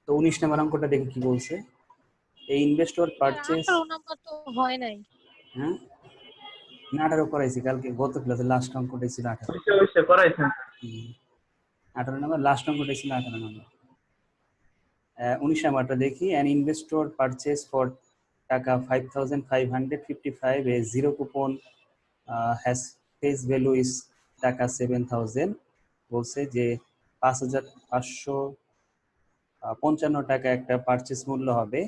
তো 19 নম্বর অঙ্কটা দেখে কি বলছে, এই ইনভেস্টর পারচেজ। 18 নাম্বার তো হয় নাই। হ্যাঁ না 18 করাইছি কালকে, গত ক্লাসে লাস্ট অঙ্কটাই ছিল 18। অবশ্যই করাইছেন। 18 নম্বর লাস্ট অঙ্কটাই ছিল 18 নম্বর। 19 নাম্বারটা দেখি, an investor purchase for taka 5555 a zero coupon has face value is taka 7000। বলছে যে 5555 টাকা একটা পারচেজ মূল্য হবে,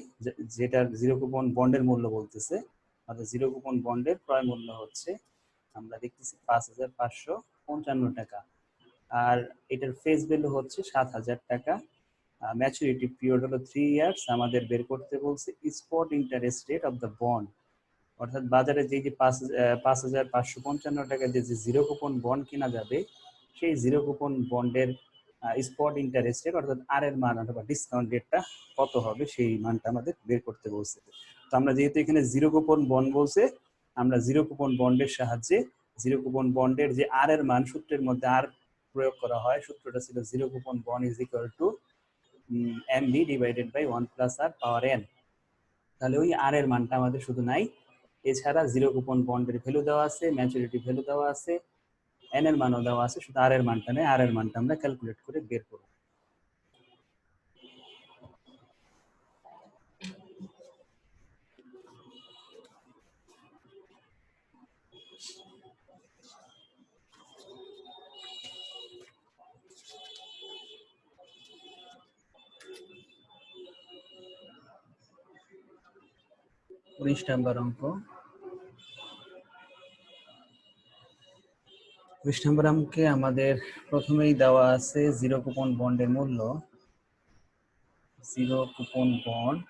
যেটার জিরো কুপন বন্ডের মূল্য বলতেছে, অর্থাৎ জিরো কুপন বন্ডের ক্রয় মূল্য হচ্ছে আমরা দেখতেছি 5555 টাকা, আর এটার ফেস ভ্যালু হচ্ছে 7000 টাকা। ম্যাচুরিটি পিরিয়ড হলো 3 ইয়ার্স। আমাদের বের করতে বলছে spot interest rate of the bond, অর্থাৎ বাজারে যে 5555 টাকা যে জিরো কুপন বন্ড কেনা যাবে, সেই জিরো কুপন বন্ডের স্পট ইন্টারেস্ট রেট অর্থাৎ আর এর মান অথবা ডিসকাউন্ট রেটটা কত হবে সেই মানটা আমাদের বের করতে বলছে। তো আমরা যেহেতু এখানে জিরো কুপন বন্ড বলছে, আমরা জিরো কুপন বন্ডের সাহায্যে জিরো কুপন বন্ডের যে আর এর মান, সূত্রের মধ্যে আর প্রয়োগ করা হয়, সূত্রটা ছিল zero coupon bond is equal to MB divided by 1 plus r power n. তাহলে ওই আর এর মানটা আমাদের শুধু নাই, এছাড়া জিরো কুপন বন্ডের ভ্যালু দেওয়া আছে, ম্যাচুরিটি ভ্যালু দেওয়া আছে, এন এর মানও দেওয়া আছে, শুধু আর এর মানটা নেই, আর এর মানটা আমরা ক্যালকুলেট করে বের করব। উনিশ নাম্বার অঙ্ক। 19 নম্বর অঙ্কে আমাদের প্রথমেই দেওয়া আছে জিরো কুপন বন্ডের মূল্য, জিরো কুপন বন্ড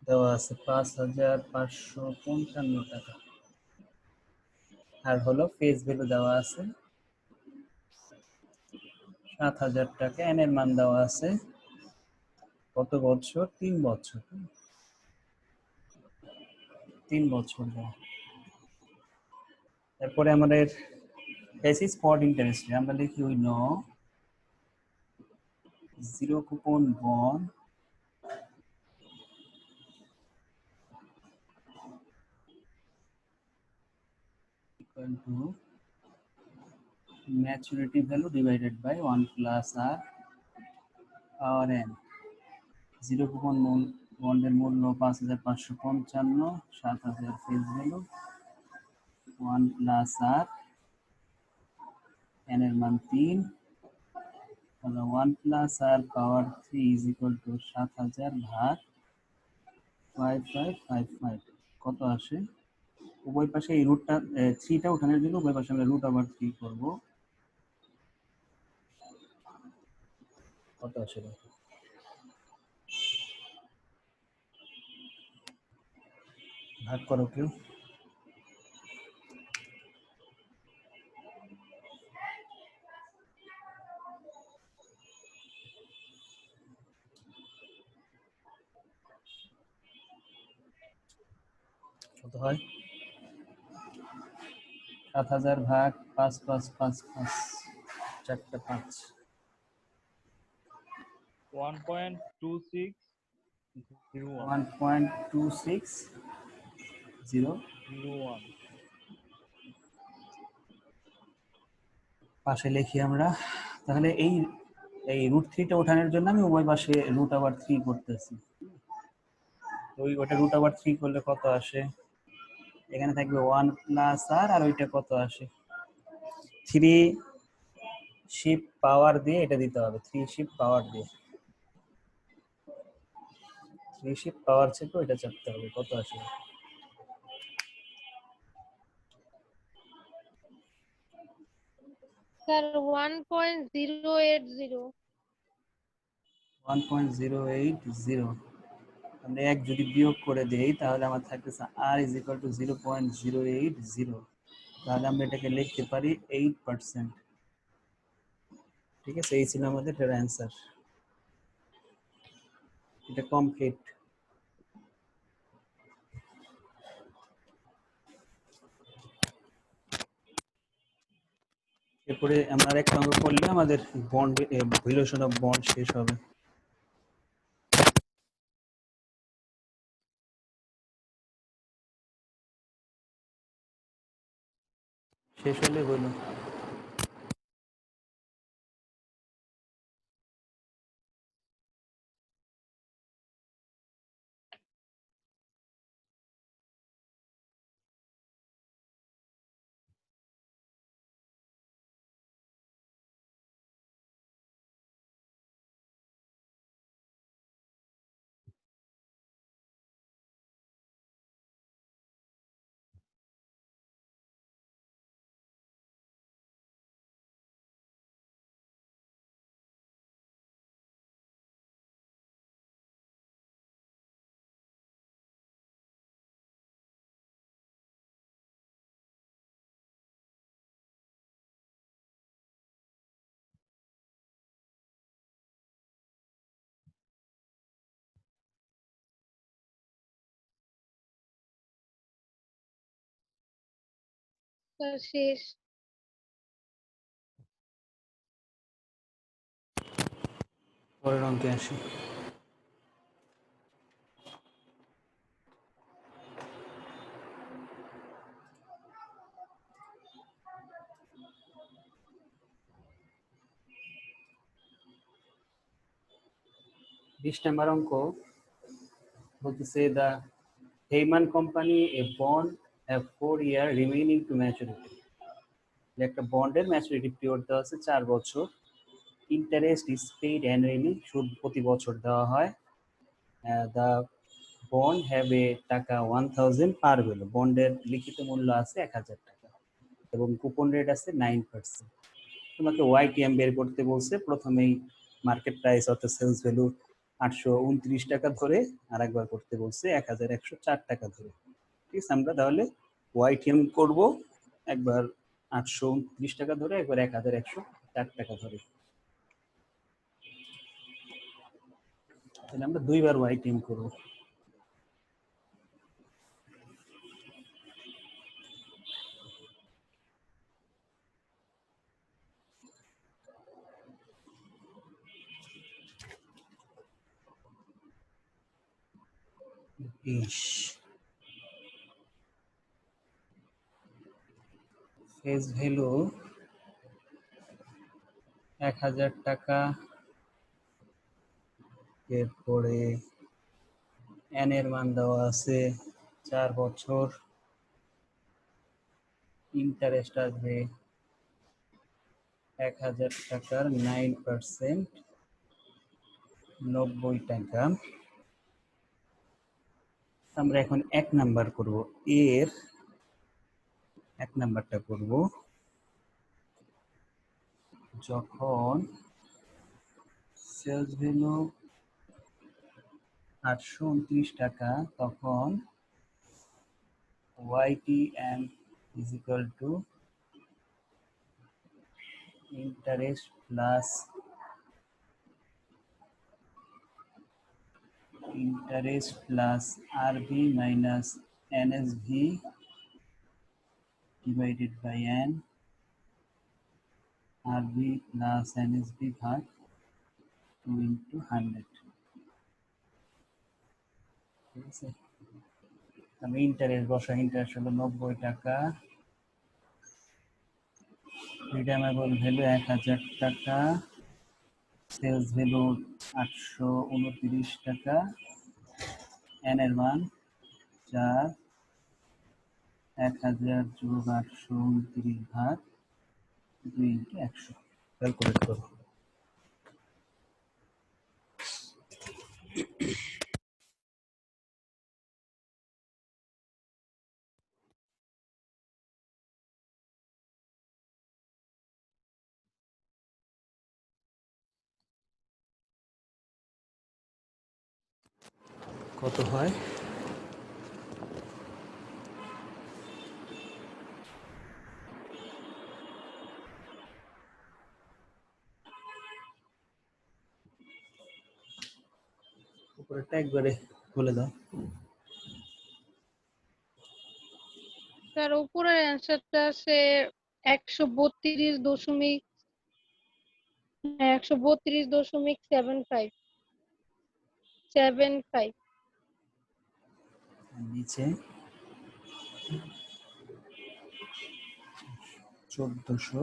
দেওয়া আছে 5555 টাকা, আর হলো ফেস ভ্যালু দেওয়া আছে 7000 টাকা, এন এর মান দেওয়া আছে কত বছর, 3 বছর, 3 বছর দেওয়া। তারপরে আমাদের বেসিস স্পট ইন্টারেস্ট আমরা লিখি we know zero coupon bond equal to maturity value divided by 1 plus r power n। Zero coupon বন্ডের মূল্য 5555, 7000 face value, 1 plus r, n এর মান 3, তাহলে 1 plus r power 3 is equal to 7000 ভাগ 5555 কত আসে, উভয় পাশে এই রুটটা 3টা উঠানোর জন্য উভয় পাশে আমরা রুট ওভার 3 করব, কত আসে ভাগ করো কেউ। কত হয়, 7000 ভাগ 5555, 4টা 5, 1.2601 পাশে লিখি আমরা। তাহলে এই এই রুট 3টা ওঠানোর জন্য আমি উভয় পাশে রুট ওভার 3 করতেছি। ওই ওটা রুট ওভার 3 করলে কত আসে, এখানে থাকবে 1 প্লাস আর ওইটা কত আসে, 3 শিপ পাওয়ার দিয়ে এটা দিতে হবে, 3 শিপ পাওয়ার দিয়ে, 3 শিপ পাওয়ার থেকে ওইটা চাপতে হবে, কত আসে, স্যার 1.080। 1.080। আমরা এক যদি বিয়োগ করে দেই তাহলে আমার থাকতেছে আর ইজ ইকুয়াল টু 0.080, তাহলে আমরা এটাকে লিখতে পারি 8%। ঠিক আছে, এই ছিল আমাদের এটার অ্যান্সার, এটা কমপ্লিট। এরপরে আমরা আরেকটা অঙ্ক করলে আমাদের বন্ড ভ্যালুয়েশন অফ বন্ড শেষ হবে। শেষ হলে বলুন। শেষ। পরের অঙ্কে আসি। বিশ নম্বর অঙ্ক বলতেছে the Hayman company a bond have 4 year remaining to maturity. একটা বন্ডের ম্যাচুরিটি পিরিয়ড দেওয়া আছে 4 বছর। ইন্টারেস্ট ইজ পেইড অ্যানুয়ালি, সুদ প্রতি বছর দেওয়া হয়। দা বন্ড হ্যাভ এ টাকা 1000 পার ভ্যালু, বন্ডের লিখিত মূল্য আছে 1000 টাকা এবং কুপন রেট আছে 9%। তোমাকে ওয়াইটিএম বের করতে বলছে। প্রথমেই মার্কেট প্রাইস অর্থাৎ সেলস ভ্যালু 829 টাকা ধরে, আর একবার করতে বলছে 1104 টাকা ধরে। ঠিক আছে, আমরা তাহলে ওয়াইটিএম করব একবার 829 টাকা ধরে, একবার 1104 টাকা ধরে। তাহলে আমরা দুইবার ওয়াইটিএম করব। ফেস ভ্যালু 1000 টাকা, এরপরে এন এর মান দেওয়া আছে 4 বছর, ইন্টারেস্ট আসবে 1000 টাকার 9%, 90 টাকা। আমরা এখন 1 নাম্বার করব, এর 1 নাম্বারটা করব। যখন সেলস ভ্যালু 829 টাকা, তখন YTM is equal to interest plus RB minus NSV divided by N, RB plus NSV ভাগ 2 into 100। ঠিক আছে, আমি ইন্টারেস্ট বসাই। ইন্টারেস্ট হলো 90 টাকা, রিডিমেবল ভ্যালু 1000 টাকা, সেলস ভ্যালু 829 টাকা, এন এর মান 4, 1000 যোগ 829 ভাগ 2 into 100। ক্যালকুলেট করো। কত হয়? উপরেরটা একবারে বলে দাও। তার উপরের অ্যান্সারটা আছে $132.75 নিচে 1400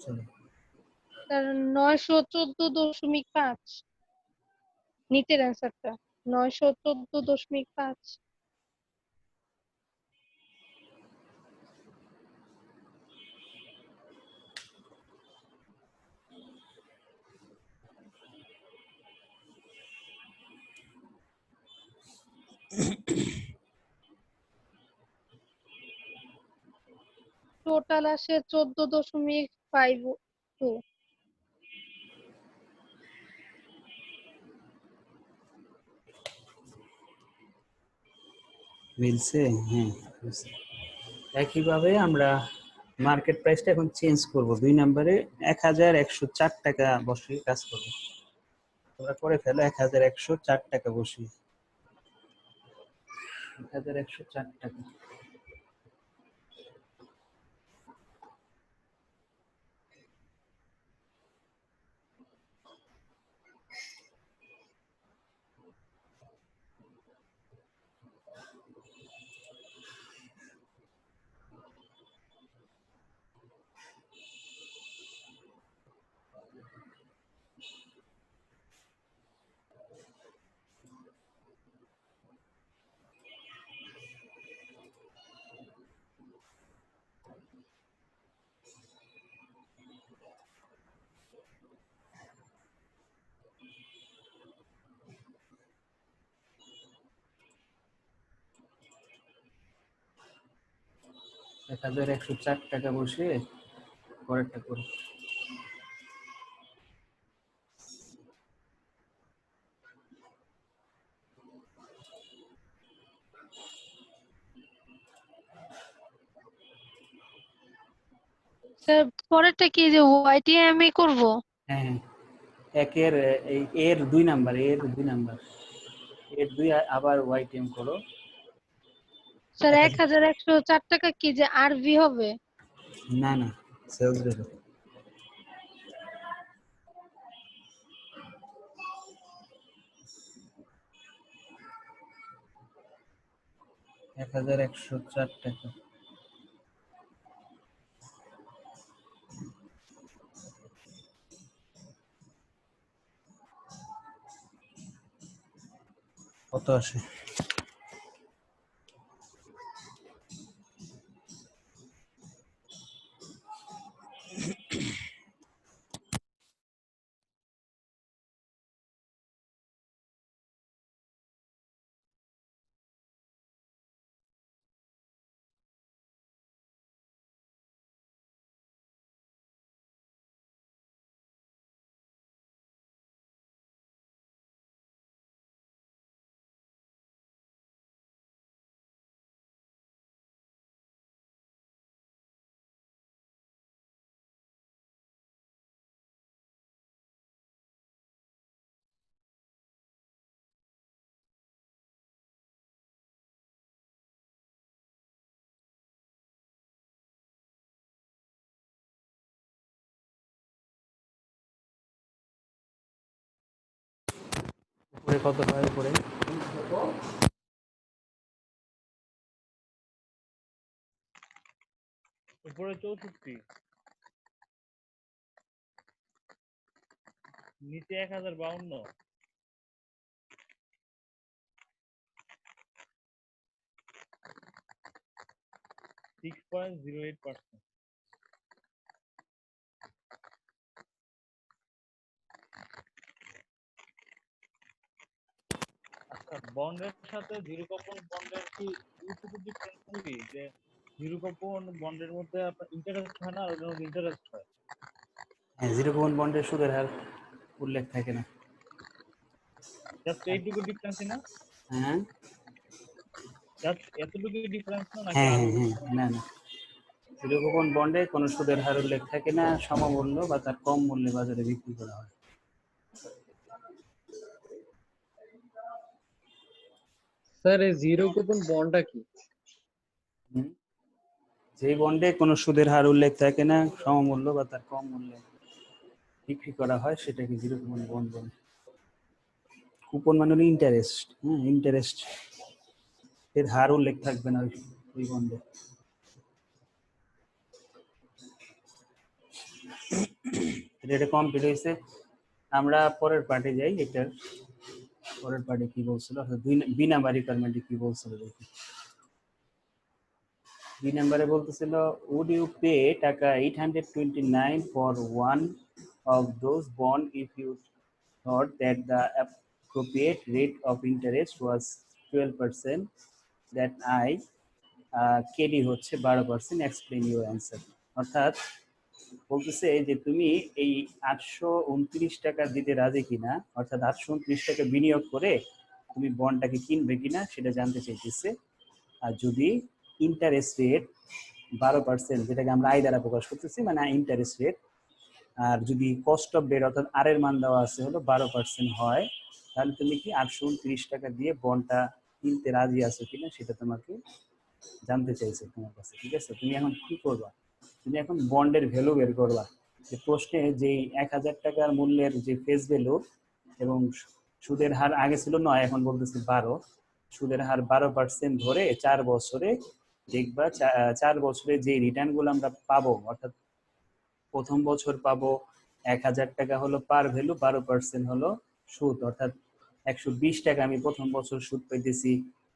সরি স্যার 914.5 নিচের অ্যান্সারটা 914.5 টোটাল আসে 14.52 মিলছে। হ্যাঁ, একইভাবে আমরা মার্কেট প্রাইসটা এখন চেঞ্জ করব। 2 নম্বরে 1104 টাকা বসিয়ে কাজ করব। তোমরা করে ফেলো 1104 টাকা বসিয়ে। 1104 টাকা। এক 1104 টাকা বসিয়ে পরেরটা করো। স্যার পরেরটা কি যে ওয়াইটিএমই করব? হ্যাঁ হ্যাঁ, একের এই এর 2 নাম্বার, এর 2 নাম্বার, এর 2 আবার ওয়াইটিএম করো। স্যার 1000 1104 টাকা কি যে আরভি হবে? না না, সেলস রেট 1104 টাকা। কত আসে? উপরে কত হয় উপরে? উপরে 64, নিচে 1052, 6.08%। আচ্ছা, বন্ডের সাথে জিরো কুপন বন্ডের কি এইটুকু ডিফারেন্স নাকি যে জিরো কুপন বন্ডের মধ্যে আপনার ইন্টারেস্ট হয় না আর ওটার মধ্যে ইন্টারেস্ট হয়? হ্যাঁ, জিরো কুপন বন্ডের সুদের হার উল্লেখ থাকে না। জাস্ট এইটুকু ডিফারেন্সই না? হ্যাঁ জাস্ট এতটুকু ডিফারেন্স না নাকি হ্যাঁ আরো হ্যাঁ কিছু? হ্যাঁ, না না, জিরো কুপন বন্ডে কোনো সুদের হার উল্লেখ থাকে না, সমমূল্য বা তার কম মূল্যে বাজারে বিক্রি করা হয়। স্যার এই জিরো কুপন বন্ডটা কি? হুম? যে বন্ডে কোনো সুদের হার উল্লেখ থাকে না, সমমূল্য বা তার কম মূল্যে বিক্রি করা হয় সেটাকে জিরো কুপন বন্ড বলে। কুপন মানে হলো ইন্টারেস্ট, হ্যাঁ, ইন্টারেস্ট এর হার উল্লেখ থাকবে না ওই বন্ডে। এটা কমপ্লিট হয়েছে। আমরা পরের পার্টে যাই। এটার পরের পার্টে কি বলছিল, অর্থাৎ বি নাম্বার রিকোয়ারমেন্টে কি বলছিল দেখি। বি নাম্বারে বলতেছিল would you pay টাকা 829 for one of those bond if you thought that the appropriate rate of interest was 12%, that I KD হচ্ছে 12%, explain your answer। অর্থাৎ বলতেছে যে তুমি এই 829 টাকা দিতে রাজি কিনা, অর্থাৎ 829 টাকা বিনিয়োগ করে তুমি বন্ডটাকে কিনবে কিনা সেটা জানতে চাইতেছে। আর যদি ইন্টারেস্ট রেট 12%, যেটাকে আমরা আই দ্বারা প্রকাশ করতেছি, মানে ইন্টারেস্ট রেট, আর যদি কস্ট অফ ডেট অর্থাৎ আর এর মান দেওয়া আছে হলো 12% হয়, তাহলে তুমি কি 829 টাকা দিয়ে বন্ডটা কিনতে রাজি আছো কিনা সেটা তোমাকে জানতে চাইছে তোমার কাছে। ঠিক আছে, তুমি এখন কি করবা, তুমি এখন বন্ডের ভ্যালু বের করবা। যে প্রশ্নে যে 1000 টাকার মূল্যের যে ফেস ভ্যালু এবং সুদের হার আগে ছিল 9, এখন বলতেছে 12, সুদের হার 12% ধরে 4 বছরে দেখবা 4 বছরে যে রিটার্ন গুলো আমরা পাবো, অর্থাৎ প্রথম বছর পাবো 1000 টাকা হলো পার ভ্যালু, 12% হলো সুদ, অর্থাৎ 120 টাকা আমি প্রথম বছর সুদ পাইতেছি,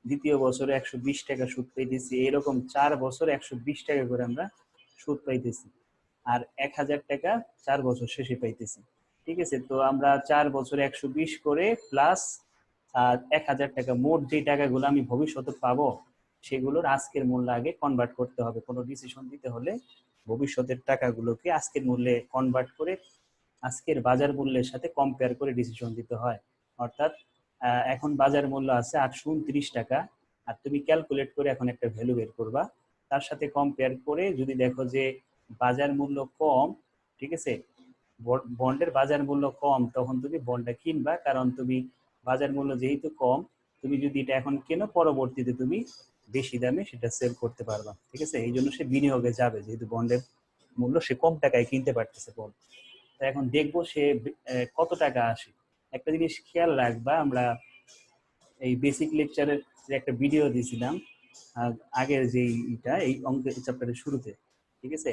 দ্বিতীয় বছরে 120 টাকা সুদ পাইতেছি, এরকম 4 বছর 120 টাকা করে আমরা সুদ পাইতেছি, আর 1000 টাকা 4 বছর শেষে পাইতেছি। ঠিক আছে, তো আমরা 4 বছরে 120 করে প্লাস 1000 টাকা, মোট যে টাকাগুলো আমি ভবিষ্যতে পাবো সেগুলোর আজকের মূল্য আগে কনভার্ট করতে হবে। কোনো ডিসিশন দিতে হলে ভবিষ্যতের টাকাগুলোকে আজকের মূল্যে কনভার্ট করে আজকের বাজার মূল্যের সাথে কম্পেয়ার করে ডিসিশন দিতে হয়। অর্থাৎ এখন বাজার মূল্য আছে 829 টাকা, আর তুমি ক্যালকুলেট করে এখন একটা ভ্যালু বের করবা, তার সাথে কম্পেয়ার করে যদি দেখো যে বাজার মূল্য কম, ঠিক আছে, বন্ডের বাজার মূল্য কম, তখন তুমি বন্ডটা কিনবা, কারণ তুমি বাজার মূল্য যেহেতু কম, তুমি যদি এটা এখন কেনো পরবর্তীতে তুমি বেশি দামে সেটা সেল করতে পারবা। ঠিক আছে, এই জন্য সে বিনিয়োগে যাবে, যেহেতু বন্ডের মূল্য সে কম টাকায় কিনতে পারতেছে বন্ড। তো এখন দেখবো সে কত টাকা আসে। একটা জিনিস খেয়াল রাখবা, আমরা এই বেসিক লেকচারের যে একটা ভিডিও দিয়েছিলাম আগের যে এই অঙ্কের চ্যাপ্টারের শুরুতে, ঠিক আছে,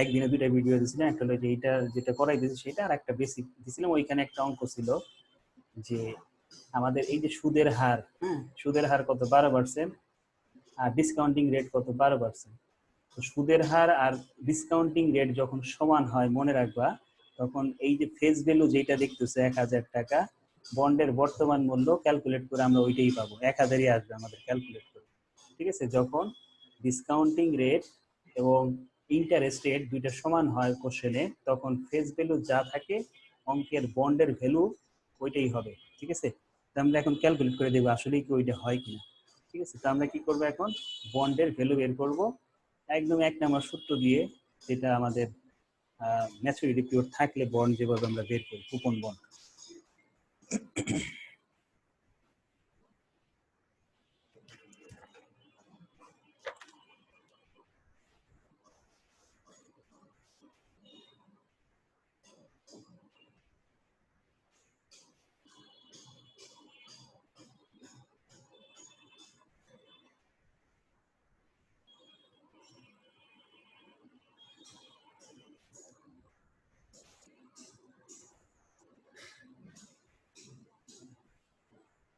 একদিনে 2টা ভিডিও দিয়েছিলাম, একটা হলো যে এইটা যেটা করাই দিয়েছি সেটা, আর একটা বেসিক দিয়েছিলাম। ওইখানে একটা অঙ্ক ছিল যে আমাদের এই যে সুদের হার, হ্যাঁ, সুদের হার কত, 12%, আর ডিসকাউন্টিং রেট কত, 12%। তো সুদের হার আর ডিসকাউন্টিং রেট যখন সমান হয়, মনে রাখবা, তখন এই যে ফেস ভ্যালু যেটা দেখতেছে 1000 টাকা, বন্ডের বর্তমান মূল্য ক্যালকুলেট করে আমরা ওইটাই পাবো, 1000ই আসবে আমাদের ক্যালকুলেট করে। ঠিক আছে, যখন ডিসকাউন্টিং রেট এবং ইন্টারেস্ট রেট দুইটা সমান হয় কোশ্চেনে, তখন ফেস ভ্যালু যা থাকে অঙ্কের বন্ডের ভ্যালু ওইটাই হবে। ঠিক আছে, তো আমরা এখন ক্যালকুলেট করে দেবো আসলে কি ওইটা হয় কিনা। ঠিক আছে, তো আমরা কি করবো, এখন বন্ডের ভ্যালু বের করব একদম 1 নম্বর সূত্র দিয়ে, যেটা আমাদের ম্যাচুরিটি পিরিয়ড থাকলে বন্ড যেভাবে আমরা বের করি, কুপন বন্ড।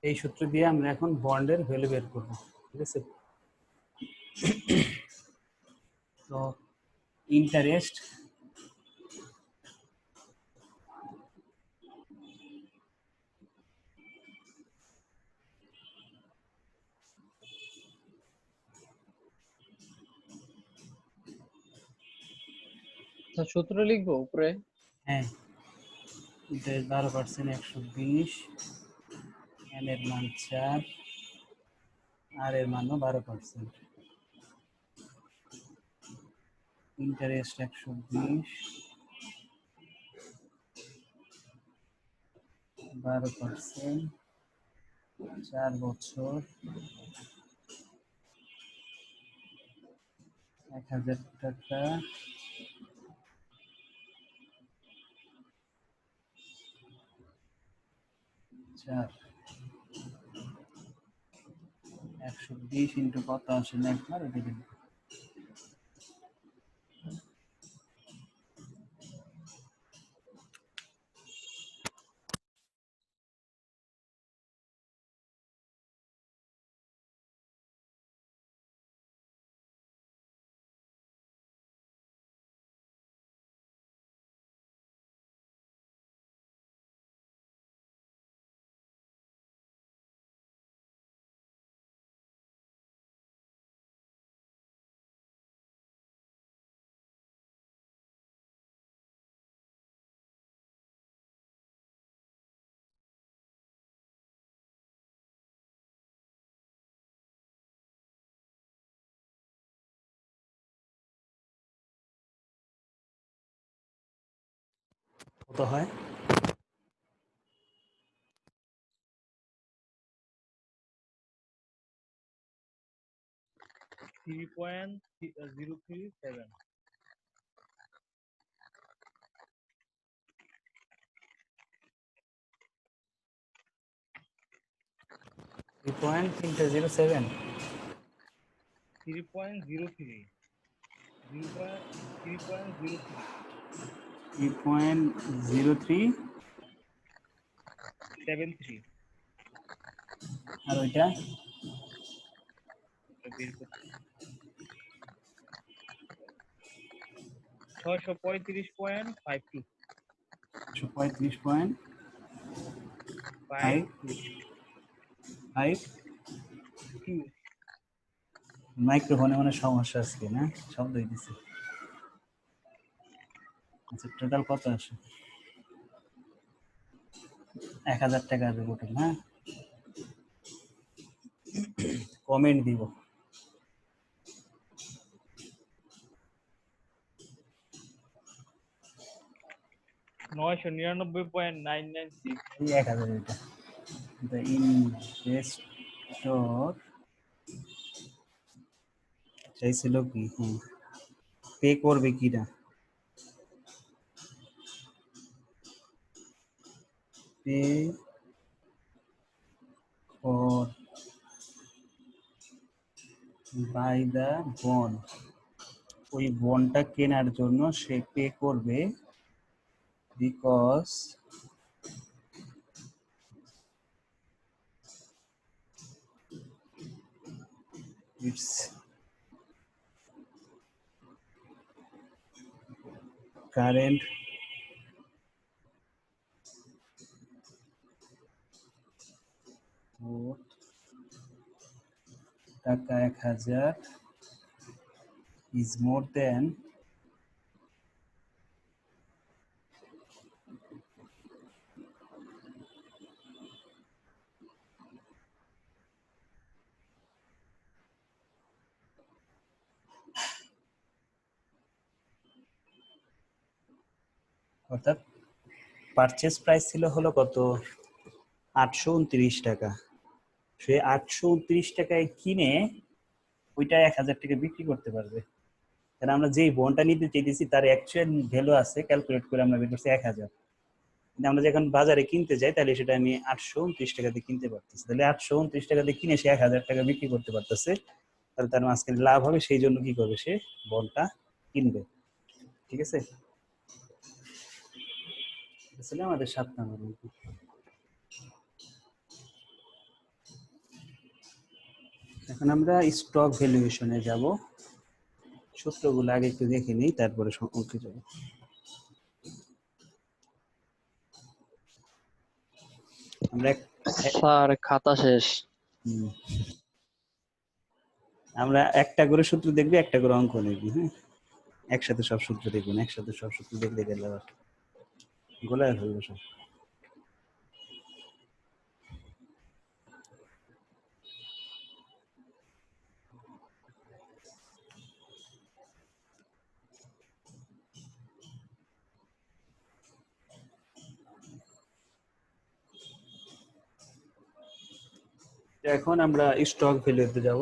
এই সূত্র দিয়ে আমরা এখন বন্ডের ভ্যালু বের করবো। ঠিক আছে, তো ইন্টারেস্ট সূত্র লিখবো উপরে। হ্যাঁ, ইন্টারেস্ট 12%, 120, এন এর মান 4, আর এর মানও 12%। ইন্টারেস্ট 120, 12%, 4 বছর, 1000 টাকা 4 120 ইন্টু কত আসে না একবার এটা দিন। কত হয়? 3.037 3.307 3.03 3.03 3.03 73 আর ওইটা বের করতে 635.52 35.52 2 মাইক্রোফোনে মানে সমস্যা আজকে না শব্দ হইতেছে। আচ্ছা টোটাল কত আসে? 1000 টাকা আসবে টোটাল। হ্যাঁ কমেন্ট দিব। 999.996 এই 1000 এটা দ্য ইনভেস্টর চাইছিল কি পে করবে কি না pay for buy the bond, ওই বন্ডটা কেনার জন্য সে পে করবে বিকজ ইটস কারেন্ট টাকা 1000 is more than অর্থাৎ পারচেজ প্রাইস ছিল হলো কত 829 টাকা, সে 829 টাকায় কিনে ওইটা 1000 টাকা বিক্রি করতে পারবে। কারণ আমরা যেই বন্ডটা নিতে চাইতেছি তার অ্যাকচুয়াল ভ্যালু আছে ক্যালকুলেট করে আমরা বের করছি 1000, কিন্তু আমরা যখন বাজারে কিনতে যাই তাহলে সেটা আমি 829 টাকা দিয়ে কিনতে পারতেছি। তাহলে 829 টাকা দিয়ে কিনে সে 1000 টাকা বিক্রি করতে পারতেছে, তাহলে তার মাঝখানে লাভ হবে, সেই জন্য কি করবে সে বন্ডটা কিনবে। ঠিক আছে, আসলে আমাদের 7 নম্বর। এখন আমরা স্টক ভ্যালুয়েশনে যাব, সূত্রগুলো আগে একটু দেখে নিই তারপরে অঙ্কে যাব। আমরা স্যার খাতা শেষ। আমরা একটা করে সূত্র দেখবি, একটা করে অঙ্ক দেখবি। হ্যাঁ, একসাথে সব সূত্র দেখবেন, একসাথে সব সূত্র দেখলে গেলে আবার গোলায় হইবে সব। এখন আমরা স্টক ভ্যালুতে যাব।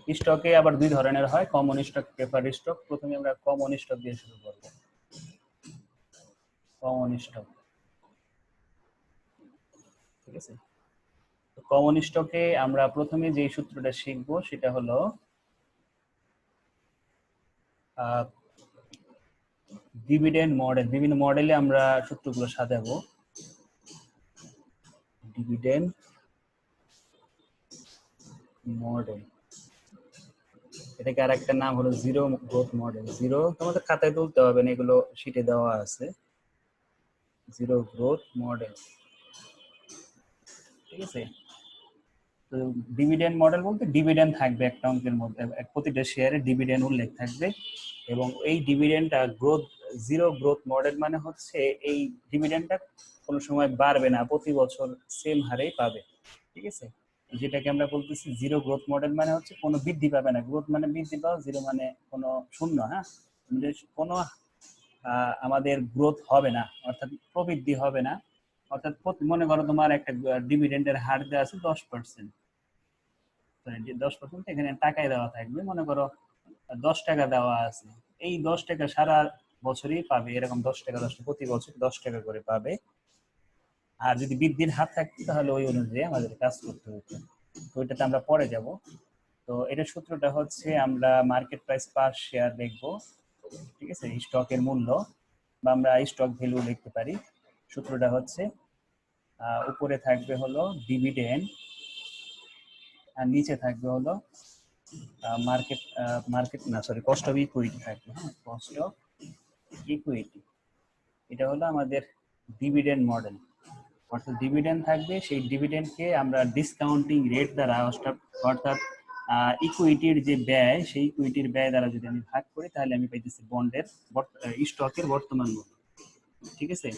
স্টকে আবার দুই ধরনের হয়, কমন স্টক, প্রেফার্ড স্টক। প্রথমে আমরা কমন স্টক দিয়ে শুরু করব। কমন স্টক, ঠিক আছে। কমন স্টকে আমরা প্রথমে যে সূত্রটা শিখব সেটা হলো ডিভিডেন্ড মডেল। বিভিন্ন মডেলে আমরা সূত্রগুলো সাজাবো। ডিভিডেন্ড মডেল, এটাকে আর একটা নাম হলো জিরো গ্রোথ মডেল। জিরো তোমাদের খাতায় তুলতে হবে না, এগুলো শিটে দেওয়া আছে। জিরো গ্রোথ মডেল, ঠিক আছে। তো ডিভিডেন্ড মডেল বলতে ডিভিডেন্ড থাকবে একটা অঙ্কের মধ্যে, প্রতিটা শেয়ারে ডিভিডেন্ড উল্লেখ থাকবে, এবং এই ডিভিডেন্ডটা গ্রোথ, জিরো গ্রোথ মডেল মানে হচ্ছে এই ডিভিডেন্ডটা কোনো সময় বাড়বে না, প্রতি বছর সেম হারেই পাবে, ঠিক আছে। যেটাকে আমরা বলতেছি জিরো গ্রোথ মডেল মানে হচ্ছে কোনো বৃদ্ধি পাবে না। গ্রোথ মানে বৃদ্ধি পাওয়া, জিরো মানে কোনো শূন্য। হ্যাঁ, কোনো আমাদের গ্রোথ হবে না, অর্থাৎ প্রবৃদ্ধি হবে না। অর্থাৎ মনে করো তোমার একটা ডিভিডেন্ডের হার দেওয়া আছে 10%, 10% এখানে টাকায় দেওয়া থাকবে। মনে করো 10 টাকা দেওয়া আছে, এই 10 টাকা সারা বছরই পাবে, এরকম 10 টাকা 10 টাকা প্রতি বছর 10 টাকা করে পাবে। আর যদি বৃদ্ধির হার থাকতো তাহলে ওই অনুযায়ী আমাদের কাজ করতে হতো। তো এটাতে আমরা পরে যাব। তো এটার সূত্রটা হচ্ছে আমরা মার্কেট প্রাইস পার শেয়ার লিখবো, ঠিক আছে, স্টকের মূল্য, বা আমরা স্টক ভ্যালু লিখতে পারি। সূত্রটা হচ্ছে উপরে থাকবে হলো ডিভিডেন্ড, আর নিচে থাকবে হলো কস্ট অফ ইকুইটি থাকবে। হ্যাঁ, কস্ট অফ ইকুইটি, এটা হলো আমাদের ডিভিডেন্ড মডেল। অর্থাৎ ডিভিডেন্ড থাকবে, সেই ডিভিডেন্ডকে আমরা ডিসকাউন্টিং রেট দ্বারা, অর্থাৎ ইকুইটির যে ব্যয়, সেই ইকুইটির ব্যয় দ্বারা যদি আমি ভাগ করি তাহলে আমি পাইতেছি বন্ডের, স্টকের বর্তমান মূল্য, ঠিক আছে।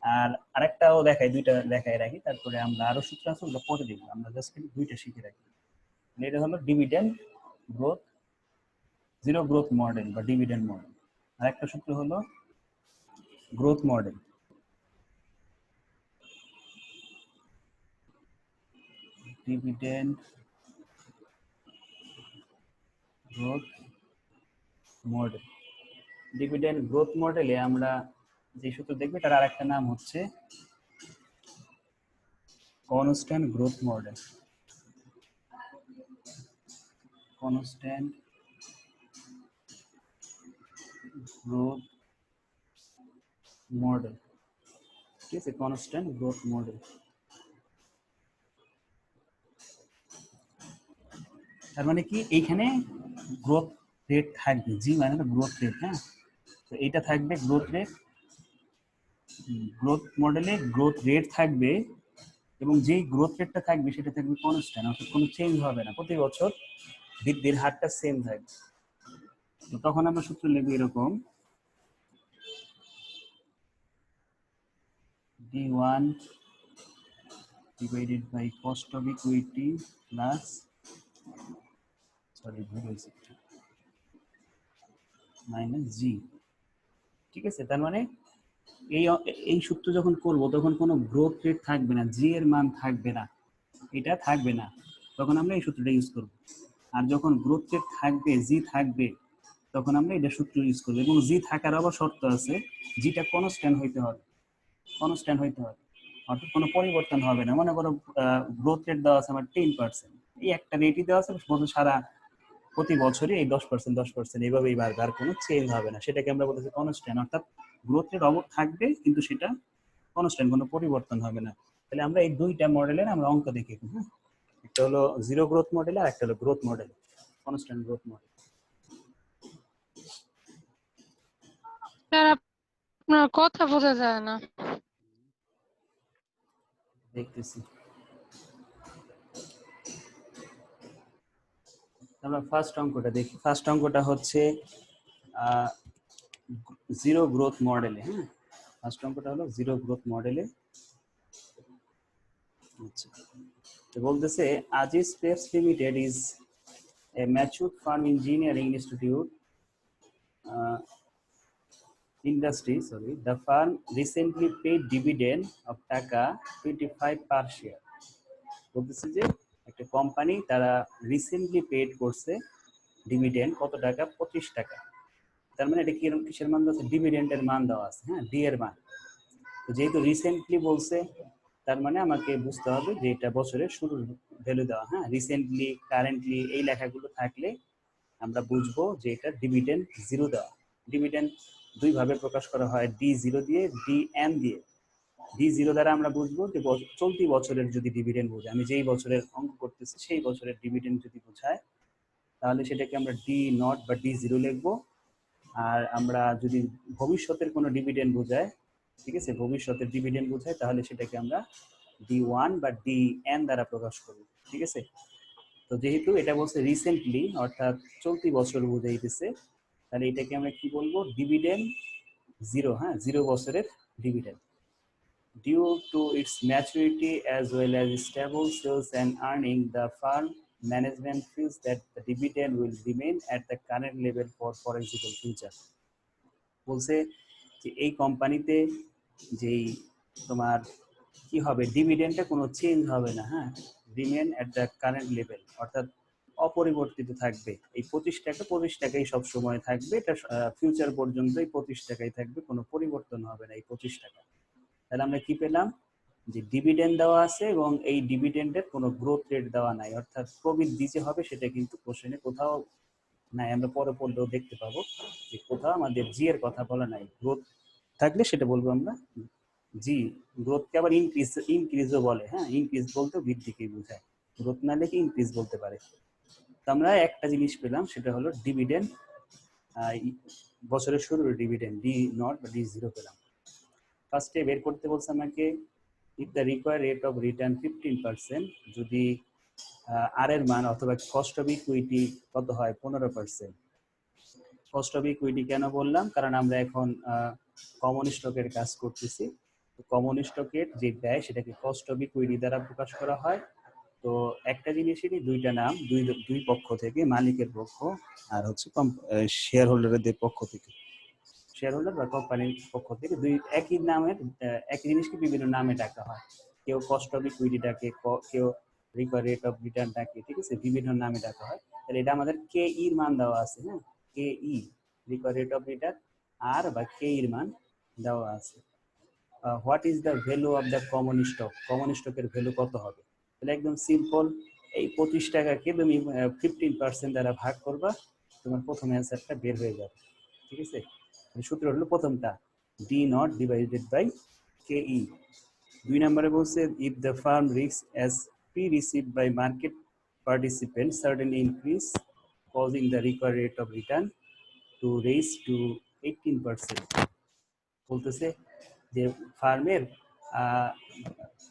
আর আরেকটাও দেখাই, দুইটা দেখাই রাখি, তারপরে আমরা আরো সূত্র আছে ওগুলো পরে দেখবো, আমরা জাস্ট দুইটা শিখে রাখি। এটা হলো dividend growth, zero growth model বা ডিভিডেন্ড মডেল। আরেকটা সূত্র হলো growth model. Dividend growth model, dividend growth মডেলে আমরা যে সূত্র দেখবো তার আরেকটা নাম হচ্ছে constant growth model. Constant growth model, ঠিক আছে, কনস্ট্যান্ট গ্রোথ মডেল। তার মানে কি, এইখানে গ্রোথ রেট থাকবে, জি মানে গ্রোথ রেট। হ্যাঁ, তো এইটা থাকবে গ্রোথ রেট। গ্রোথ মডেলে গ্রোথ রেট থাকবে, এবং যেই গ্রোথ রেটটা থাকবে সেটা থাকবে কনস্ট্যান্ট, অর্থাৎ কোনো চেঞ্জ হবে না, প্রতি বছর বৃদ্ধির হারটা সেম থাকবে। তো তখন আমরা সূত্র লিখব এরকম, D1 divided by cost of equity plus, minus g, ঠিক আছে। তার মানে এই এই সূত্র যখন করব তখন কোনো গ্রোথ রেট থাকবে না, জি এর মান থাকবে না, এটা থাকবে না, তখন আমরা এই সূত্রটা ইউজ করব। আর যখন গ্রোথ রেট থাকবে, জি থাকবে, তখন আমরা এটা সূত্র ইউজ করব। এবং জি থাকার আবার শর্ত আছে, জিটা কনস্ট্যান্ট হইতে হবে, কনস্ট্যান্ট হইতে হবে, অর্থাৎ কোনো পরিবর্তন হবে না। মনে করো গ্রোথ রেট দেওয়া আছে আমার 10%, এই একটা রেটই দেওয়া আছে, সারা প্রতি বছরই এই 10% 10% এইভাবেই বাড়বে, আর কোনো চেঞ্জ হবে না, সেটাকে আমরা বলতেছি কনস্ট্যান্ট। অর্থাৎ গ্রোথ রেট থাকবে কিন্তু সেটা কনস্ট্যান্ট, কোনো পরিবর্তন হবে না। তাহলে আমরা এই দুইটা মডেলের আমরা অঙ্ক দেখি। হ্যাঁ, একটা হলো জিরো গ্রোথ মডেল আর একটা হলো growth model, constant growth model. Sir আপনার কথা বোঝা যায় না। দেখতেছি, আমরা ফার্স্ট অঙ্কটা দেখি। ফার্স্ট অঙ্কটা হচ্ছে জিরো গ্রোথ মডেলে। হ্যাঁ, ফার্স্ট অঙ্কটা হলো জিরো গ্রোথ মডেলে। আচ্ছা, তো বলতেছে Aziz Peps limited is a mature firm engineering institute industry. The firm recently paid dividend of টাকা 25 per share. বলতেছে যে একটা কোম্পানি তারা রিসেন্টলি পেড করছে ডিভিডেন্ড কত টাকা, 25 টাকা। তার মানে এটা কিসের মান দেওয়া আছে, ডিভিডেন্ডের মান দেওয়া আছে, হ্যাঁ, ডি এর মান। তো যেহেতু রিসেন্টলি বলছে, তার মানে আমাকে বুঝতে হবে যে এটা বছরের শুরুর ভ্যালু দেওয়া। হ্যাঁ, রিসেন্টলি, কারেন্টলি এই লেখাগুলো থাকলে আমরা বুঝবো যে এটা ডিভিডেন্ড জিরো দেওয়া। ডিভিডেন্ড দুই ভাবে প্রকাশ করা হয়, ডি জিরো দিয়ে, ডি এন দিয়ে। ডি জিরো দ্বারা আমরা বুঝবো যে চলতি বছরের যদি ডিভিডেন্ড বোঝায়, আমি যেই বছরের অঙ্ক করতেছি সেই বছরের ডিভিডেন্ড যদি বোঝায়, তাহলে সেটাকে আমরা ডি নট বা ডি জিরো লিখবো। আর আমরা যদি ভবিষ্যতের কোনো ডিভিডেন্ড বোঝায়, ঠিক আছে, ভবিষ্যতের ডিভিডেন্ড বোঝায়, তাহলে সেটাকে আমরা ডি ওয়ান বা ডি এন দ্বারা প্রকাশ করব, ঠিক আছে। তো যেহেতু এটা বলছে রিসেন্টলি, অর্থাৎ চলতি বছর বোঝাইতেছে, তাহলে এটাকে আমরা কি বলবো, ডিভিডেন্ড জিরো। হ্যাঁ, 0 বছরের dividend. Due to its maturity as well as stable sales and earning, the firm management feels that the dividend will remain at the current level for foreseeable future. বলছে যে এই কোম্পানিতে যেই তোমার কি হবে, ডিভিডেন্ডটা কোনো চেঞ্জ হবে না। হ্যাঁ, remain at the current level, অর্থাৎ অপরিবর্তিত থাকবে। এই 25 টাকাই সব সময় থাকবে, এটা ফিউচার পর্যন্ত এই 25 টাকাই থাকবে, কোনো পরিবর্তন হবে না এই 25 টাকা। তাহলে আমরা কি পেলাম, যে ডিভিডেন্ড দেওয়া আছে এবং এই ডিভিডেন্ডের কোনো গ্রোথ রেট দেওয়া নাই, অর্থাৎ প্রবৃদ্ধি যে হবে সেটা কিন্তু কোশ্চেনে কোথাও নাই। আমরা পরে পড়লেও দেখতে পাবো যে কোথাও আমাদের জি এর কথা বলা নাই। গ্রোথ থাকলে সেটা বলবো আমরা জি। গ্রোথকে আবার ইনক্রিজও বলে। হ্যাঁ, ইনক্রিজ বলতে বৃদ্ধিকেই বোঝায়, গ্রোথ না লিখে ইনক্রিজ বলতে পারে। তো আমরা একটা জিনিস পেলাম, সেটা হলো ডিভিডেন্ড, বছরের শুরুর ডিভিডেন্ড ডি নট বা ডি জিরো পেলাম। ফার্স্টে বের করতে বলছে আমাকে, if the required rate of return 15%, যদি আর এর মান অথবা কস্ট অফ ইকুইটি কত হয়, 15%। কস্ট অফ ইকুইটি কেন বললাম, কারণ আমরা এখন কমন স্টকের কাজ করতেছি। কমন স্টকের যে ব্যয় সেটাকে কস্ট অফ ইকুইটি দ্বারা প্রকাশ করা হয়। তো একটা জিনিসেরই দুইটা নাম, দুই পক্ষ থেকে, মালিকের পক্ষ আর হচ্ছে শেয়ার হোল্ডারদের পক্ষ থেকে, শেয়ার হোল্ডার বা কোম্পানির পক্ষ থেকে, দুই একই নামের একই জিনিসকে বিভিন্ন নামে ডাকা হয়। কেউ কস্ট অফ ইকুইটি ডাকে, কেউ রিকোয়ার্ড রেট অফ রিটার্ন ডাকে, ঠিক আছে, বিভিন্ন নামে ডাকা হয়। তাহলে এটা আমাদের কে ইর মান দেওয়া আছে। হ্যাঁ, কে ই, রিকোয়ার্ড রেট অফ রিটার্ন, আর বা কে ইর মান দেওয়া আছে। What is the value of the common stock, common স্টকের ভ্যালু কত হবে। তাহলে একদম সিম্পল, এই 25 টাকাকে তুমি 15% দ্বারা ভাগ করবা, তোমার প্রথম অ্যান্সারটা বের হয়ে যাবে, ঠিক আছে। সূত্র হলো প্রথমটা, D naught divided by K e. 2 নম্বরে বলছে, if the firm risk as perceived by market participant certain increase causing the required rate of return to raise to 18%। বলতেছে যে ফার্মের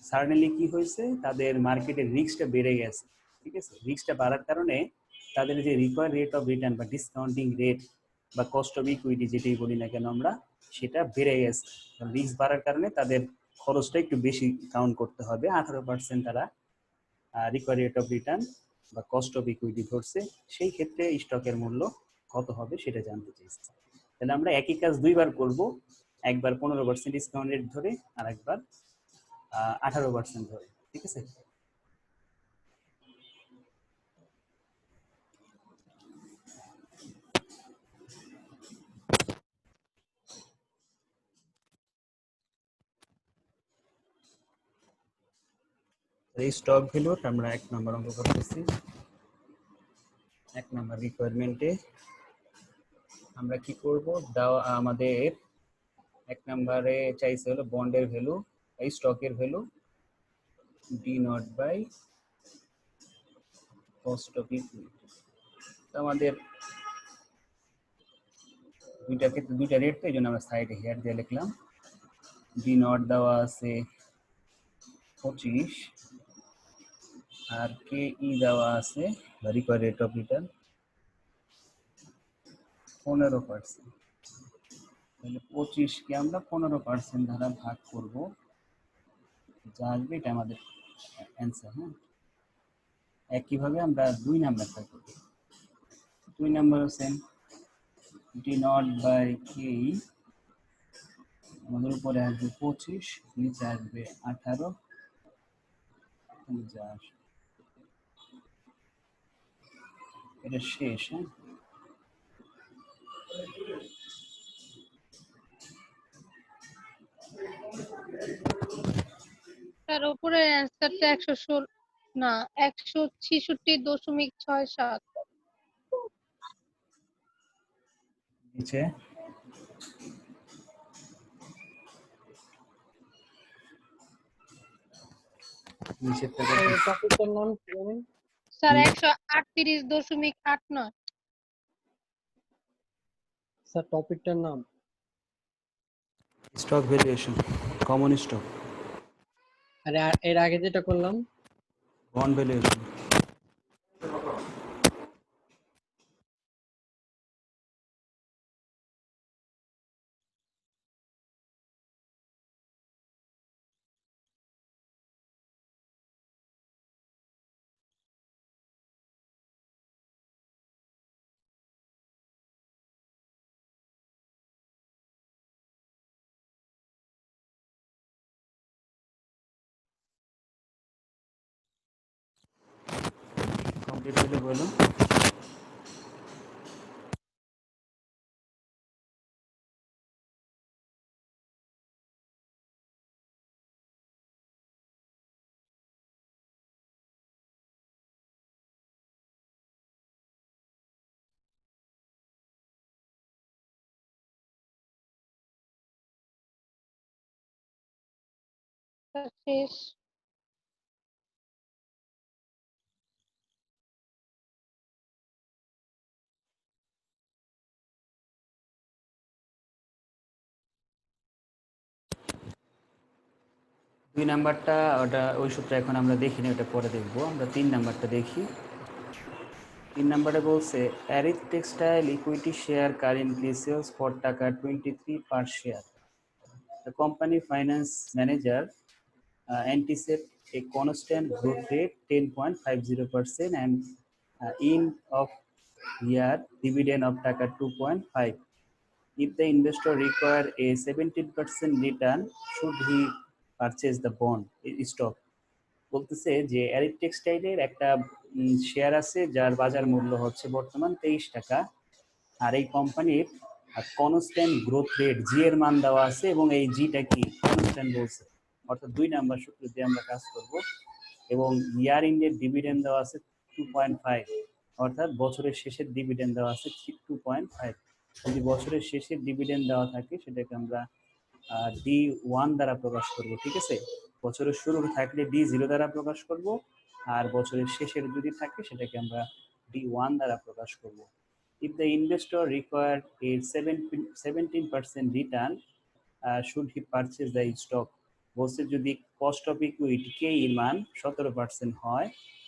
সার্টেনলি কি হয়েছে, তাদের মার্কেটের রিস্কটা বেড়ে গেছে, ঠিক আছে। রিস্কটা বাড়ার কারণে তাদের যে রিকোয়ার্ড রেট অফ রিটার্ন বা ডিসকাউন্টিং রেট বা কস্ট অফ ইকুইটি যেটাই বলি না কেন আমরা, সেটা বেড়ে গেছে। রিস্ক বাড়ার কারণে তাদের খরচটা একটু বেশি কাউন্ট করতে হবে। 18% তারা রিকোয়ার্ড রেট অফ রিটার্ন বা কস্ট অফ ইকুইটি ধরছে, সেই ক্ষেত্রে স্টকের মূল্য কত হবে সেটা জানতে চাইছি। তাহলে আমরা একই কাজ দুইবার করব, একবার 15% ডিসকাউন্ট রেট ধরে আর একবার 18% ধরে, ঠিক আছে। এই স্টক ভ্যালুর আমরা 1 নম্বর অঙ্ক করতেছি। 1 নম্বর রিকোয়ারমেন্টে আমরা কি করব, দেওয়া আমাদের 1 নম্বরে চাইছে হলো বন্ডের ভ্যালু, এই স্টকের value D not by cost of equity. আমাদের দুইটা রেট, তো এই জন্য আমরা সাইডে হেয়ার দিয়ে লিখলাম। ডি নট দেওয়া আছে 25 আর কে ই দেওয়া আছে বা রিকোয়ার্ড রেট অফ রিটার্ন 15%। তাহলে 25কে আমরা 15% দ্বারা ভাগ করব, যা আসবে এটা আমাদের অ্যান্সার। হ্যাঁ, একইভাবে আমরা 2 নাম্বারটা করব। 2 number same, D not by K E, আমাদের উপরে আসবে 25, নিচে আসবে 18, নিচে আসবে এটা শেষ, হ্যাঁ। তার উপরে অ্যান্সারটা 116 না 166.67। নিচে নিচেরটা দেখো। টপিকটার নাম কি জানেন? স্যার 138.89। স্যার টপিকটার নাম স্টক ভ্যালুয়েশন, কমন স্টক, আরে এর আগে যেটা করলাম বন্ড ভ্যালুয়েশন। কমপ্লিট হলে বলো। স্যার শেষ। দুই নাম্বারটা ওটা ওই সূত্র এখন আমরা দেখিনি, ওটা পরে দেখবো। আমরা 3 নাম্বারটা দেখি। 3 নাম্বারে বলছে Arith textile equity share currently sells for taka 23 per share. The company finance manager anticipate a constant growth rate 10.50% and end of year dividend of টাকা 2.5. If the investor require a 17% return, should he purchase the bond stock? বলতেছে যে অ্যারিথ টেক্সটাইলের একটা share আছে যার বাজার মূল্য হচ্ছে বর্তমান 23 টাকা, আর এই কোম্পানির কনস্ট্যান্ট গ্রোথ রেট জি এর মান দেওয়া আছে এবং এই জিটা কি কনস্ট্যান্ট বলছে, অর্থাৎ 2 নাম্বার সূত্র দিয়ে আমরা কাজ করব। এবং ইয়ার ইন্ডের ডিভিডেন্ড দেওয়া আছে 2.5, অর্থাৎ বছরের শেষের ডিভিডেন্ড দেওয়া আছে 2.5। যদি বছরের শেষের ডিভিডেন্ড দেওয়া থাকে সেটাকে আমরা D1 দ্বারা প্রকাশ করব, ঠিক আছে। বছরের শুরুর থাকলে D0 দ্বারা প্রকাশ করব, আর বছরের শেষের যদি থাকে সেটাকে আমরা D1 দ্বারা প্রকাশ করব। If the investor required a 17% return, should he purchase the stock? বলছে যদি কস্ট অফ ইকুইটি কে এর মান 17% হয়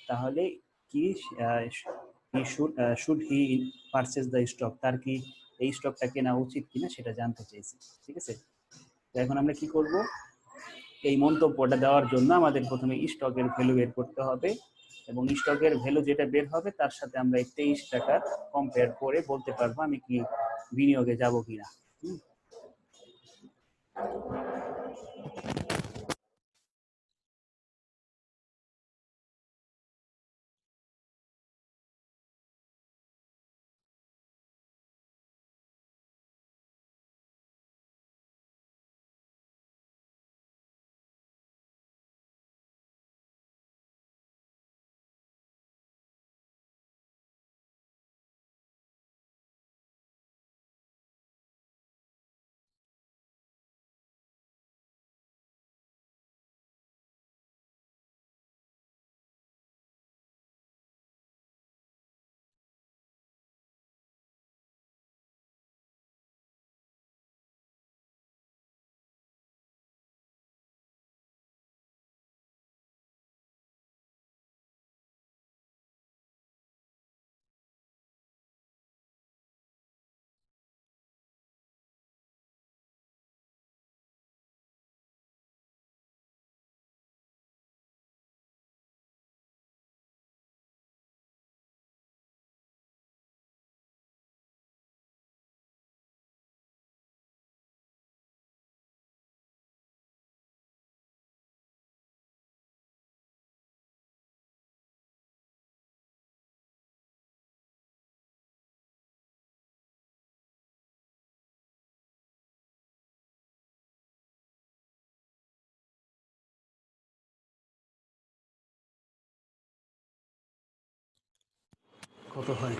তাহলে কি should he purchase the stock, তার কি এই স্টকটা কেনা উচিত কিনা সেটা জানতে চাইছি, ঠিক আছে। তো এখন আমরা কি করব, এই মন্তব্যটা দেওয়ার জন্য আমাদের প্রথমে স্টকের ভ্যালু বের করতে হবে এবং স্টকের ভ্যালু যেটা বের হবে তার সাথে আমরা এই 23 টাকার কম্পেয়ার করে বলতে পারবো আমি কি বিনিয়োগে যাব কিনা। কত হয়?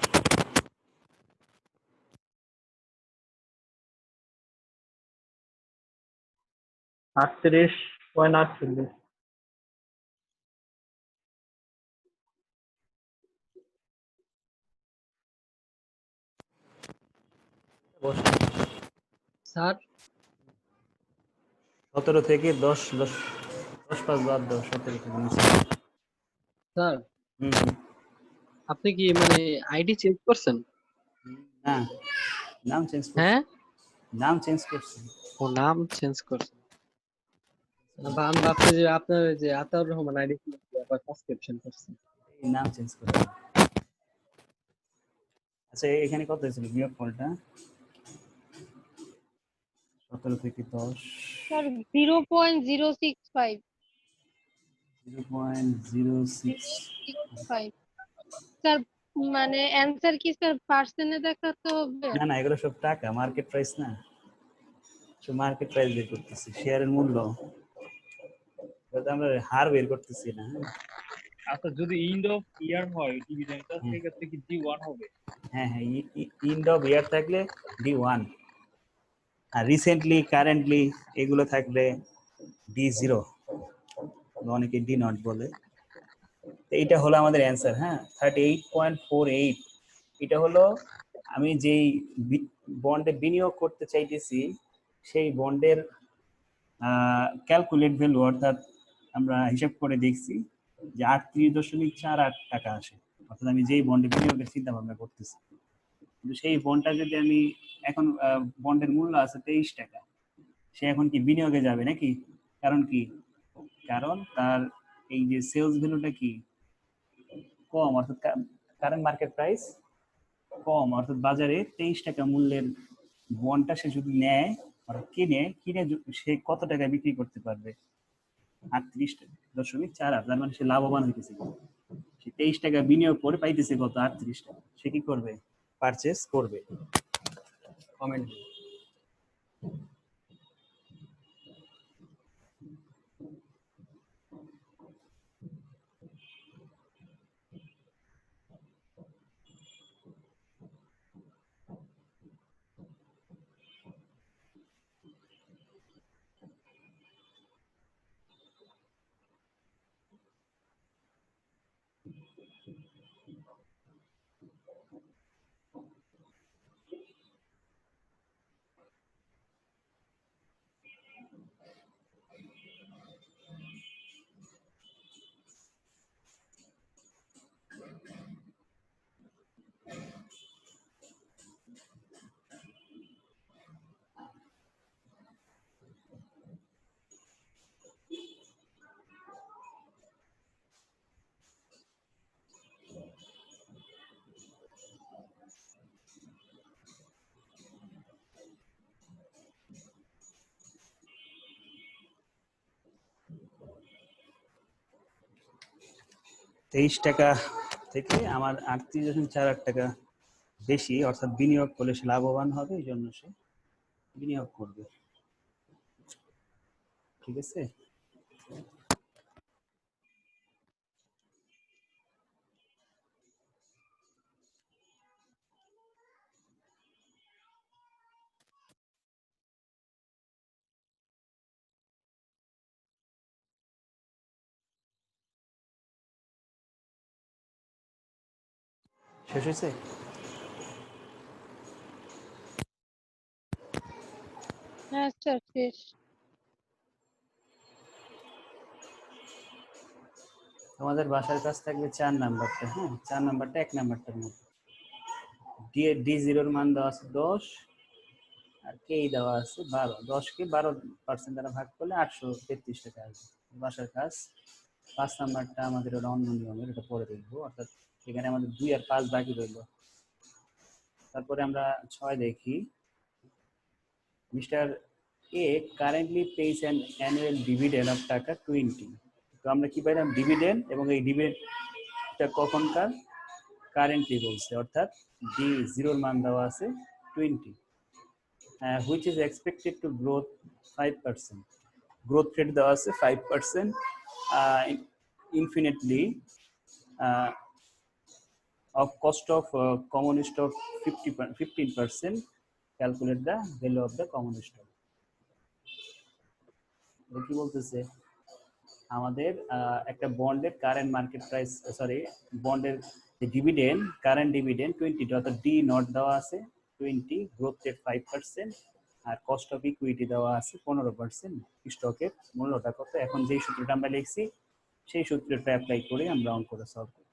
আটত্রিশ পয়েন্ট আটচল্লিশ। বস। স্যার 17 থেকে 10 10 10 5 বাদ দাও, 17 থেকে নিচে। স্যার হুম হুম। আপনি কি মানে আইডি চেঞ্জ করছেন? না, নাম চেঞ্জ করছি। হ্যাঁ, নাম চেঞ্জ করছি। ও নাম চেঞ্জ করছেন। আমি ভাবছি যে আপনার ওই যে আতাউর রহমান আইডি আবার সাবস্ক্রিপশন করছেন। এই নাম চেঞ্জ করছি। আচ্ছা, এখানে কত হয়েছিল বিয়োগ ফলটা? 17 থেকে 10, স্যার 0.065 0.06। 0.065 স্যার, মানে অ্যান্সার কি স্যার পার্সেন্টে দেখাতে হবে? না না, এগুলো সব টাকা, মার্কেট প্রাইস না, সব মার্কেট প্রাইস বের করতেছি, শেয়ারের মূল্য। এটা তো আমরা হার বের করতেছি না। আচ্ছা, যদি এন্ড অফ ইয়ার হয় ডিভিডেন্ডটা, সেক্ষেত্রে কি D1 হবে? হ্যাঁ হ্যাঁ, এন্ড অফ ইয়ার থাকলে D1, আর রিসেন্টলি কারেন্টলি এগুলো থাকলে D0, অনেকে D0 বলে। এইটা হলো আমাদের অ্যান্সার। হ্যাঁ, 38.48। এটা হলো আমি যেই বন্ডে বিনিয়োগ করতে চাইতেছি সেই বন্ডের ক্যালকুলেট ভ্যালু, অর্থাৎ আমরা হিসাব করে দেখছি যে 38.48 টাকা আসে, অর্থাৎ আমি যেই বন্ডে বিনিয়োগের চিন্তা ভাবনা করতেছি। কিন্তু সেই বন্ডটা যদি আমি এখন বন্ডের মূল্য আছে 23 টাকা, সে এখন কি বিনিয়োগে যাবে নাকি? কারণ কি? কারণ তার এই যে সেলস ভ্যালুটা কি কম, অর্থাৎ কারেন্ট মার্কেট প্রাইস কম, অর্থাৎ বাজারে 23 টাকা মূল্যের বন্ডটা সে যদি নেয়, অর্থাৎ কিনে সে কত টাকায় বিক্রি করতে পারবে? 38.48, তার মানে সে লাভবান হইতেছে। সে 23 টাকা বিনিয়োগ করে পাইতেছে কত? 38 টাকা। সে কি করবে? পারচেস করবে। কমেন্ট। 23 টাকা থেকে আমার 38.48 টাকা বেশি, অর্থাৎ বিনিয়োগ করলে সে লাভবান হবে, এই জন্য সে বিনিয়োগ করবে। ঠিক আছে? শেষ হয়েছে? হ্যাঁ স্যার শেষ। তোমাদের বাসার কাছ থাকবে 4 নাম্বারটা। হ্যাঁ, 4 নাম্বারটা 1 নাম্বারটার মধ্যে D0 মান দেওয়া আছে 10, আর কে দেওয়া আছে 12। 10 কে 12% দ্বারা ভাগ করলে 833 টাকা আসবে। বাসার কাজ 5 নাম্বারটা আমাদের ওটা অন্য নিয়মের, এটা পরে দেখবো। অর্থাৎ এখানে আমাদের 2 আর 5 বাকি রইল। তারপরে আমরা 6 দেখি। Mister A currently page an annual dividend of টাকা 20। তো আমরা কি পাইলাম? ডিভিডেন্ড, এবং এই ডিভিডেন্ডটা কখনকার? কারেন্টলি বলছে, অর্থাৎ D0 মান দেওয়া আছে 20, which is expected to grow 5%. Growth rate দেওয়া আছে 5% infinitely of cost of common stock 15%, calculate the value of the common stock. কি বলতেছে আমাদের একটা বন্ডের কারেন্ট মার্কেট প্রাইস বন্ডের যে ডিভিডেন্ড কারেন্ট ডিভিডেন্ড 20 অর্থাৎ ডি নট দেওয়া আছে 20, গ্রোথ রেট 5%, আর কস্ট অফ ইকুইটি দেওয়া আছে 15%, স্টকের মূল্যটা কত। এখন যেই সূত্রটা আমরা লিখছি সেই সূত্রটা অ্যাপ্লাই করে আমরা অঙ্কটা সলভ করি।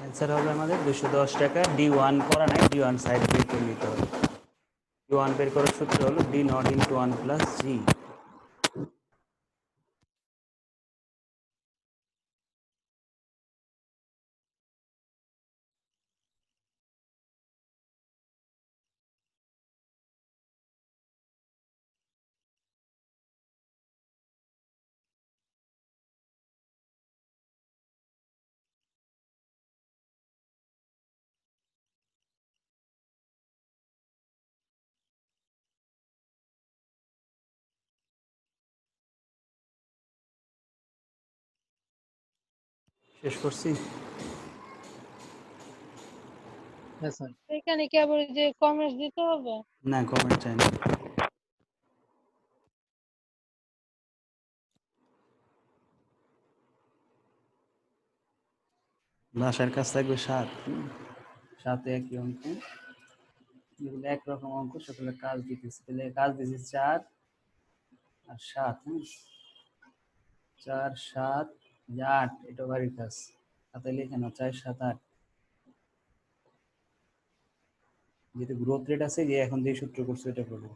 অ্যান্সার হবে আমাদের 210 টাকা। D1 করা নাই, D1 সাইড বের করে নিতে হবে। D1 বের করার সূত্র হলো D not into 1 plus G। শেষ করছি। হ্যাঁ স্যার। এখানে কি আবার যে কমার্স দিতে হবে? না, কমেন্ট চাই না। ভাষার কাজ থাকবে 7, 7 একই অঙ্ক, যেগুলো একরকম অঙ্ক সেগুলো কাজ দিতেছি। তাহলে কাজ দিয়েছি 4 আর 7, 4, 7, 8, এটা বাড়ির কাজ। তাতে লিখে নাও 4, 7, 8। যেহেতু গ্রোথ রেট আছে, যে এখন যে সূত্র করছে এটা করবো।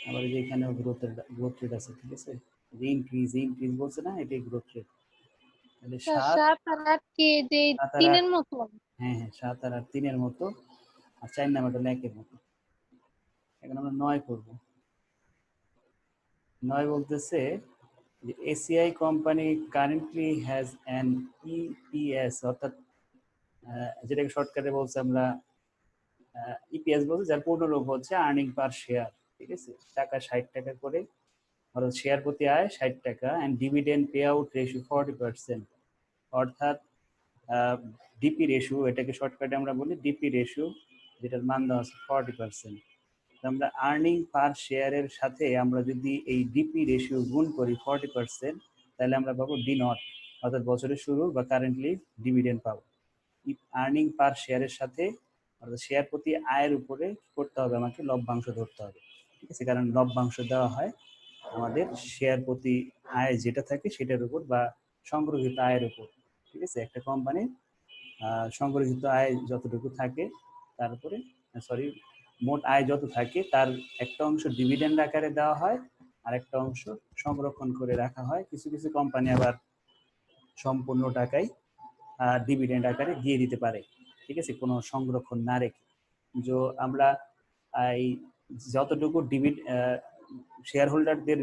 আবার যে এখানেও গ্রোথ রেট আছে, ঠিক আছে, যে ইনক্রিজ বলছে না, এটাই গ্রোথ রেট। তাহলে 7, 7 আর 8 কি যে 7 আর 8, তিনের মতো? হ্যাঁ হ্যাঁ, 7 আর 8 3 এর মতো, আর 4 নাম্বারটা 1 এর মতো। এখন আমরা 9 করব। 9 বলতেছে যে ACI company currently has an EPS, অর্থাৎ যেটাকে শর্টকাটে বলছে আমরা ইপিএস বলছে, যার পূর্ণরূপ হচ্ছে আর্নিং পার শেয়ার, ঠিক আছে, টাকা 60 টাকা করে, অর্থাৎ শেয়ার প্রতি আয় 60 টাকা, and dividend pay out ratio 40%, অর্থাৎ ডিপি রেশিও, এটাকে শর্টকাটে আমরা বলি ডিপি রেশিও, যেটার মান দেওয়া আছে 40%। আমরা আর্নিং পার শেয়ারের সাথে আমরা যদি এই ডিপি রেশিও গুণ করি 40%, তাহলে আমরা পাবো ডি নট, অর্থাৎ বছরের শুরু বা কারেন্টলি ডিভিডেন্ড পাবো। আর্নিং পার শেয়ারের সাথে, অর্থাৎ শেয়ার প্রতি আয়ের উপরে কি করতে হবে, আমাকে লভ্যাংশ ধরতে হবে, ঠিক আছে, কারণ লভ্যাংশ দেওয়া হয় আমাদের শেয়ার প্রতি আয় যেটা থাকে সেটার উপর, বা সংগ্রহিত আয়ের উপর, ঠিক আছে। একটা কোম্পানির সংগ্রহিত আয় যতটুকু থাকে, তারপরে মোট আয় যত থাকে তার একটা অংশ ডিভিডেন্ড আকারে দেওয়া হয়, আরেকটা অংশ সংরক্ষণ করে রাখা হয়। কিছু কিছু কোম্পানি আবার সম্পূর্ণ টাকাই ডিভিডেন্ড আকারে দিয়ে দিতে পারে, ঠিক আছে, কোনো সংরক্ষণ না রেখে। যে আমরা এই যতটুকু শেয়ার হোল্ডারদের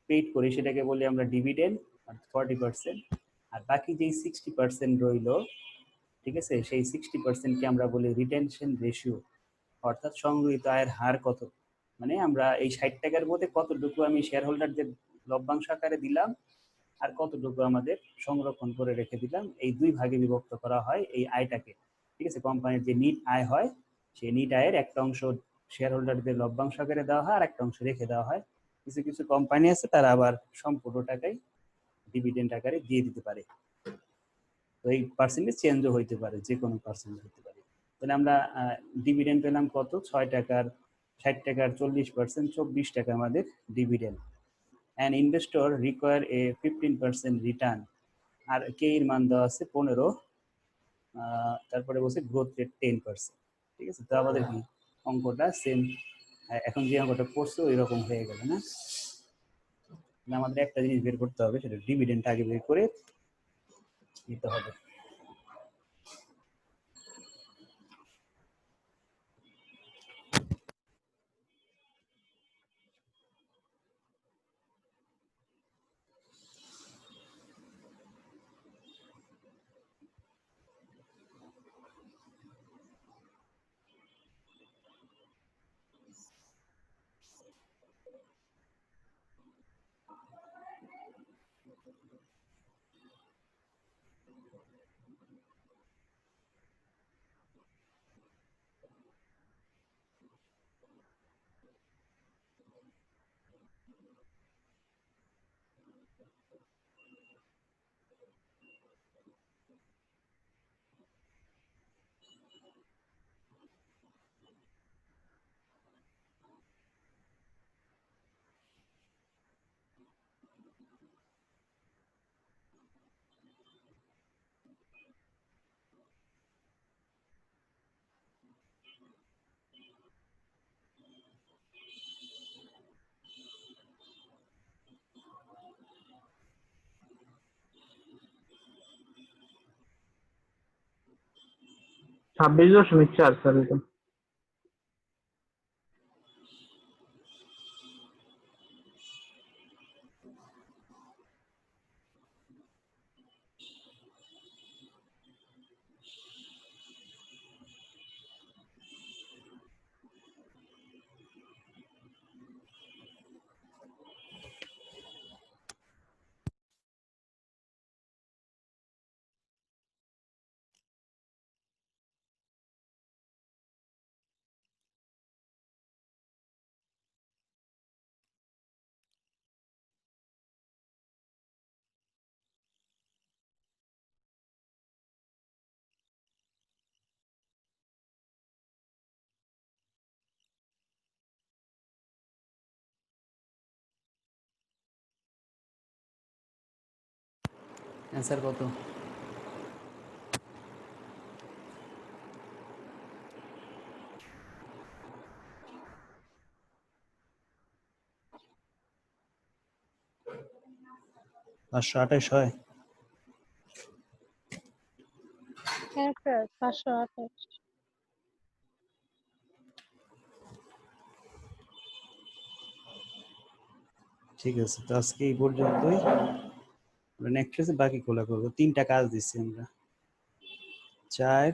পেইড করি সেটাকে বলি আমরা ডিভিডেন্ড 40%, আর বাকি যেই 60% রইল, ঠিক আছে, সেই 60%কে আমরা বলি রিটেনশন রেশিও, অর্থাৎ সংগৃহীত আয়ের হার কত, মানে আমরা এই 60 টাকার মধ্যে কতটুকু আমি শেয়ার হোল্ডারদের লভ্যাংশ আকারে দিলাম আর কতটুকু আমাদের সংরক্ষণ করে রেখে দিলাম, এই দুই ভাগে বিভক্ত করা হয় এই আয়টাকে, ঠিক আছে। কোম্পানির যে নিট আয় হয় সেই নিট আয়ের একটা অংশ শেয়ার হোল্ডারদের লভ্যাংশ আকারে দেওয়া হয় আর একটা অংশ রেখে দেওয়া হয়। কিছু কিছু কোম্পানি আছে তারা আবার সম্পূর্ণ টাকাই ডিভিডেন্ড আকারে দিয়ে দিতে পারে। তো এই পার্সেন্টেজ চেঞ্জও হইতে পারে, যে কোনো পার্সেন্টেজ হতে পারে। তাহলে আমরা ডিভিডেন্ড পেলাম কত, 6 টাকার 60 টাকার 40%, 24 টাকা আমাদের dividend. An investor require a 15% return, আর কে এর মান দেওয়া আছে 15, তারপরে বলছে গ্রোথ রেট 10%, ঠিক আছে। তো আমাদের কি অঙ্কটা সেম, এখন যে অঙ্কটা পড়ছে ওই রকম হয়ে গেল না? আমাদের একটা জিনিস বের করতে হবে, সেটা ডিভিডেন্ড আগে বের করে নিতে হবে। ছাব্বিশ দশমিক চার স্যার এটা। অ্যান্সার কত? পাঁচশো 28 হয়। হ্যাঁ স্যার 528। ঠিক আছে, তো আজকে এই পর্যন্তই। আমরা নেক্সট ক্লাসে বাকি খোলা করবো। 3টা কাজ দিচ্ছি আমরা, 4,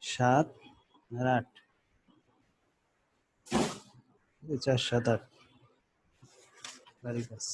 7 আর 8, 4, 7, 8 বাড়ি কাজ।